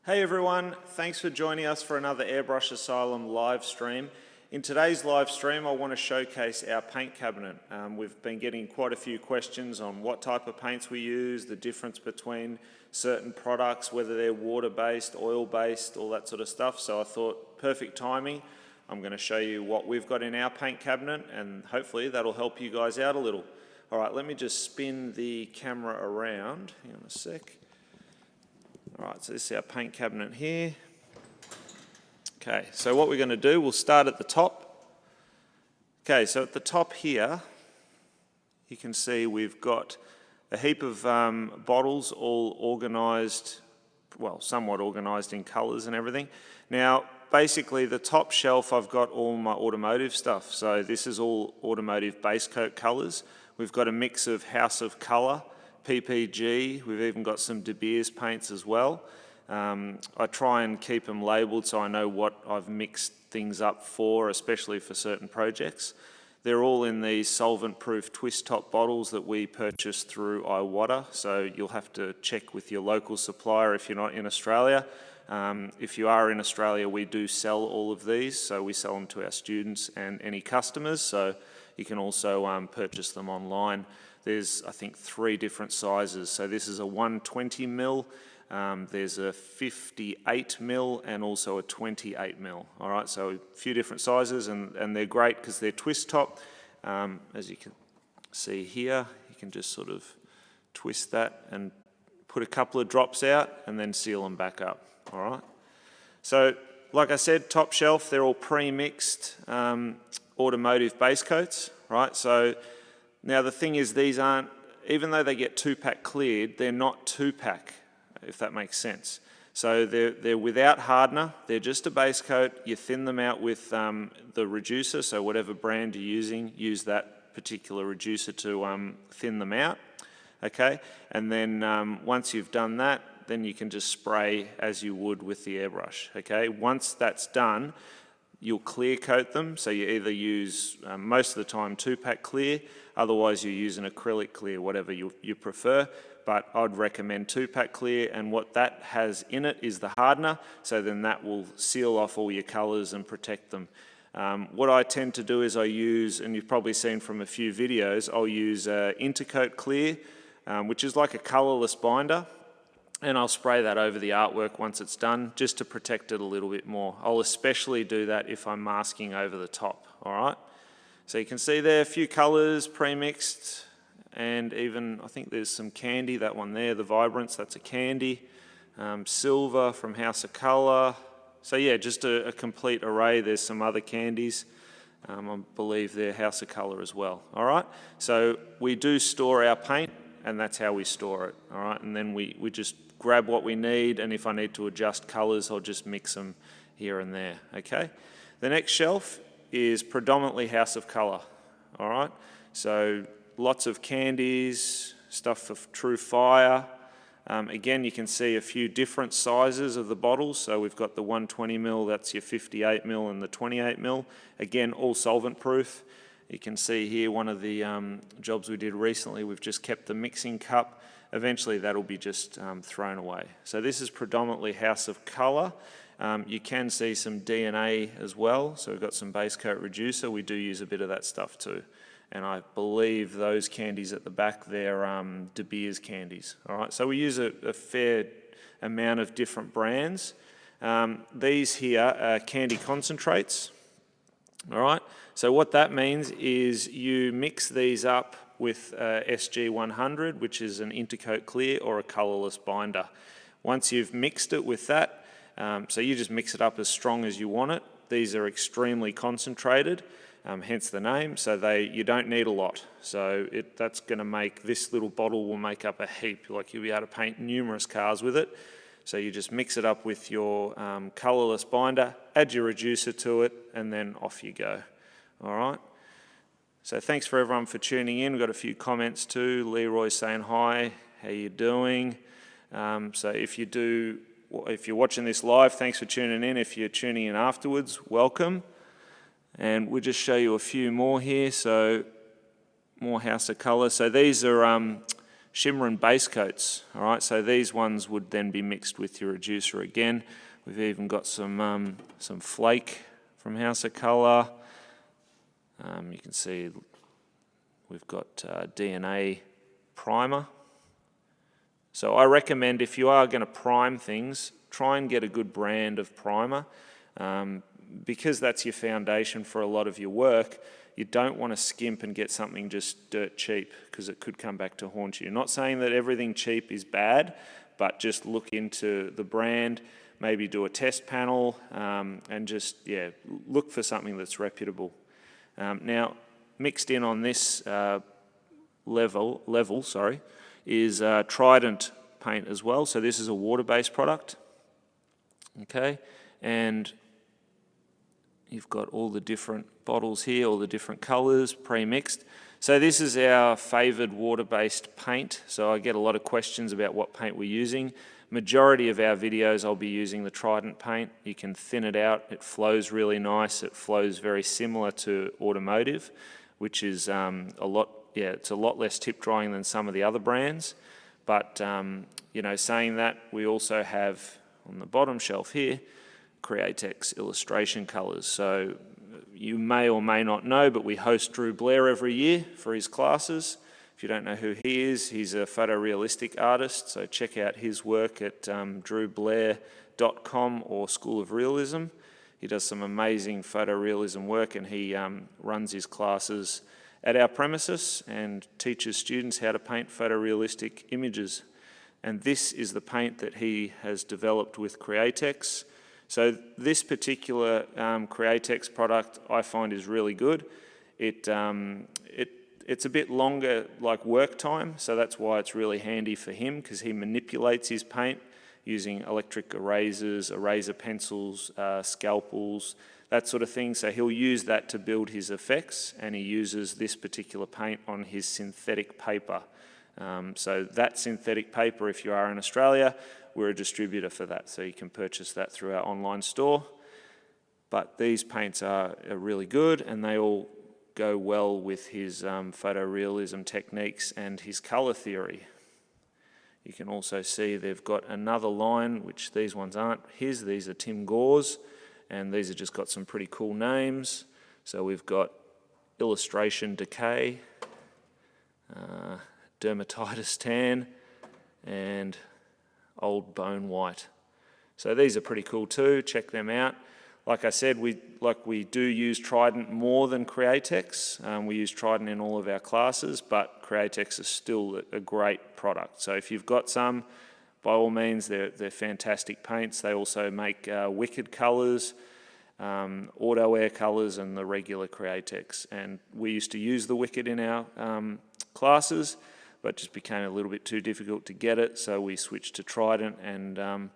Hey everyone, thanks for joining us for another Airbrush Asylum live stream. In today's live stream, I want to showcase our paint cabinet. We've been getting quite a few questions on what type of paints we use, the difference between certain products, whether they're water-based, oil-based, all that sort of stuff. So I thought, perfect timing. I'm going to show you what we've got in our paint cabinet, and hopefully that'll help you guys out a little. All right, let me just spin the camera around. Hang on a sec. All right, so this is our paint cabinet here. Okay, so what we're going to do, we'll start at the top. Okay, so at the top here, you can see we've got a heap of bottles all organised, well, somewhat organised in colours and everything. Now, basically the top shelf, I've got all my automotive stuff. So this is all automotive base coat colours. We've got a mix of House of Colour, PPG, we've even got some De Beers paints as well. I try and keep them labelled so I know what I've mixed things up for, especially for certain projects. They're all in these solvent-proof twist top bottles that we purchase through iWater, so you'll have to check with your local supplier if you're not in Australia. If you are in Australia, we do sell all of these, so we sell them to our students and any customers, so you can also purchase them online. There's, I think, 3 different sizes. So this is a 120mm, there's a 58mm and also a 28mm. All right, so a few different sizes, and they're great because they're twist top. As you can see here, you can just sort of twist that and put a couple of drops out and then seal them back up. All right. So, like I said, top shelf, they're all pre-mixed automotive base coats, right? So now the thing is, these aren't, even though they get 2-pack cleared, they're not 2-pack, if that makes sense. So they're without hardener, they're just a base coat. You thin them out with the reducer, so whatever brand you're using, use that particular reducer to thin them out, okay? And then once you've done that, then you can just spray as you would with the airbrush, okay? Once that's done, you'll clear coat them, so you either use, most of the time, 2-pack clear, otherwise you use an acrylic clear, whatever you prefer, but I'd recommend 2-pack clear, and what that has in it is the hardener, so then that will seal off all your colours and protect them. What I tend to do is I use, and you've probably seen from a few videos, I'll use Intercoat Clear, which is like a colourless binder, and I'll spray that over the artwork once it's done, just to protect it a little bit more. I'll especially do that if I'm masking over the top, all right? So you can see there a few colours pre-mixed, and even, I think there's some candy, that one there, the Vibrance, that's a candy. Silver from House of Colour. So yeah, just a complete array. There's some other candies. I believe they're House of Colour as well, all right? So we do store our paint, and that's how we store it, all right? And then we just grab what we need, and if I need to adjust colours, I'll just mix them here and there, okay? The next shelf is predominantly House of Colour, all right? So lots of candies, stuff for True Fire. Again, you can see a few different sizes of the bottles. So we've got the 120mm, that's your 58mm, and the 28mm. Again, all solvent proof. You can see here one of the jobs we did recently, we've just kept the mixing cup. Eventually that'll be just thrown away. So this is predominantly House of Colour. You can see some DNA as well. So we've got some base coat reducer. We do use a bit of that stuff too. And I believe those candies at the back, they're De Beers candies. All right, so we use a fair amount of different brands. These here are candy concentrates. All right, so what that means is you mix these up with SG100, which is an Intercoat Clear or a colourless binder. Once you've mixed it with that, so you just mix it up as strong as you want it. These are extremely concentrated, hence the name, so you don't need a lot. So that's going to make, this little bottle will make up a heap, like you'll be able to paint numerous cars with it. So you just mix it up with your colourless binder, add your reducer to it, and then off you go. All right? So thanks for everyone for tuning in. We've got a few comments too. Leroy saying hi, how you doing? So if you're watching this live, thanks for tuning in. If you're tuning in afterwards, welcome. And we'll just show you a few more here. So more House of Colour. So these are shimmer and base coats. All right, so these ones would then be mixed with your reducer again. We've even got some flake from House of Colour. You can see we've got DNA primer. So I recommend if you are going to prime things, try and get a good brand of primer. Because that's your foundation for a lot of your work, you don't want to skimp and get something just dirt cheap, because it could come back to haunt you. Not saying that everything cheap is bad, but just look into the brand, maybe do a test panel, and just, look for something that's reputable. Now, mixed in on this level, is Trident paint as well. So this is a water-based product, okay? And you've got all the different bottles here, all the different colours pre-mixed. So this is our favoured water-based paint. So I get a lot of questions about what paint we're using. Majority of our videos I'll be using the Trident paint. You can thin it out, it flows really nice. It flows very similar to Automotive, which is it's a lot less tip drying than some of the other brands. But saying that, we also have on the bottom shelf here Createx illustration colours. So you may or may not know, but we host Drew Blair every year for his classes. If you don't know who he is, he's a photorealistic artist, so check out his work at drewblair.com or School of Realism. He does some amazing photorealism work, and he runs his classes at our premises and teaches students how to paint photorealistic images. And this is the paint that he has developed with Createx. So this particular Createx product I find is really good. It's a bit longer like work time, so that's why it's really handy for him, because he manipulates his paint using electric erasers, eraser pencils, scalpels, that sort of thing. So he'll use that to build his effects, and he uses this particular paint on his synthetic paper. So that synthetic paper, if you are in Australia, we're a distributor for that, so you can purchase that through our online store. But these paints are really good, and they all go well with his photorealism techniques and his colour theory. You can also see they've got another line, which these ones aren't his, these are Tim Gore's, and these have just got some pretty cool names. So we've got Illustration Decay, Dermatitis Tan, and Old Bone White. So these are pretty cool too, check them out. Like I said, we do use Trident more than Createx. We use Trident in all of our classes, but Createx is still a great product. So if you've got some, by all means, they're fantastic paints. They also make Wicked colours, Auto Air colours, and the regular Createx. And we used to use the Wicked in our classes, but just became a little bit too difficult to get it, so we switched to Trident. And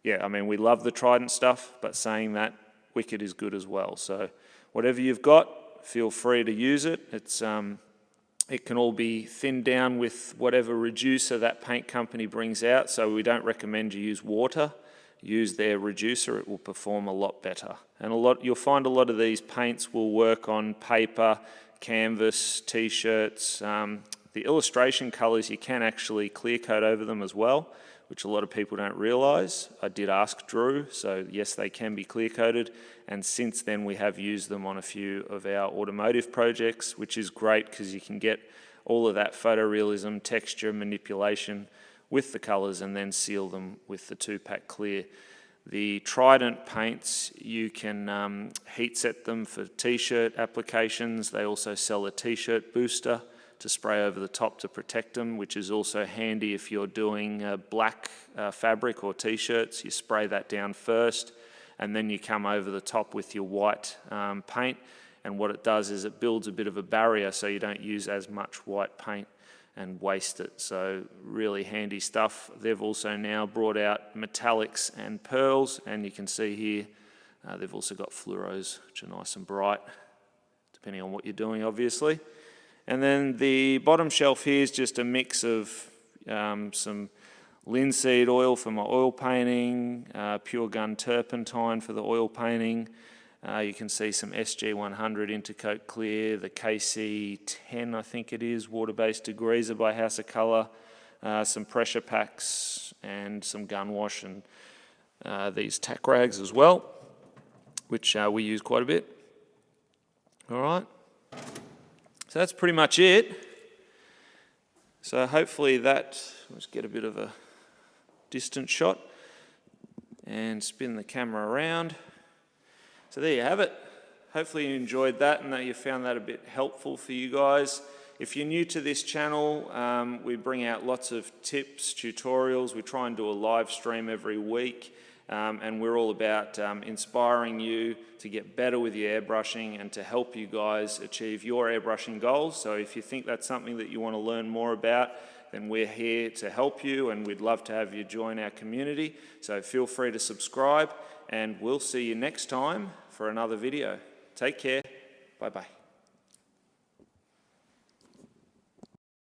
we love the Trident stuff, but saying that, Wicked is good as well. So whatever you've got, feel free to use it. It can all be thinned down with whatever reducer that paint company brings out, so we don't recommend you use water. Use their reducer, it will perform a lot better. And you'll find a lot of these paints will work on paper, canvas, t-shirts. The illustration colours, you can actually clear coat over them as well, which a lot of people don't realise. I did ask Drew, so yes, they can be clear coated, and since then we have used them on a few of our automotive projects, which is great because you can get all of that photorealism, texture, manipulation with the colours and then seal them with the 2-pack clear. The Trident paints, you can heat set them for t-shirt applications. They also sell a t-shirt booster to spray over the top to protect them, which is also handy if you're doing black fabric or t-shirts. You spray that down first, and then you come over the top with your white paint, and what it does is it builds a bit of a barrier so you don't use as much white paint and waste it. So really handy stuff. They've also now brought out metallics and pearls, and you can see here they've also got fluoros, which are nice and bright, depending on what you're doing, obviously. And then the bottom shelf here is just a mix of some linseed oil for my oil painting, pure gun turpentine for the oil painting. You can see some SG100 Intercoat Clear, the KC10 I think it is, water-based degreaser by House of Colour, some pressure packs and some gun wash and these tack rags as well, which we use quite a bit. All right, so that's pretty much it. So hopefully let's get a bit of a distant shot and spin the camera around. So there you have it. Hopefully you enjoyed that and that you found that a bit helpful for you guys. If you're new to this channel, we bring out lots of tips, tutorials. We try and do a live stream every week, and we're all about inspiring you to get better with your airbrushing and to help you guys achieve your airbrushing goals. So if you think that's something that you want to learn more about, then we're here to help you, and we'd love to have you join our community. So feel free to subscribe, and we'll see you next time for another video. Take care. Bye-bye.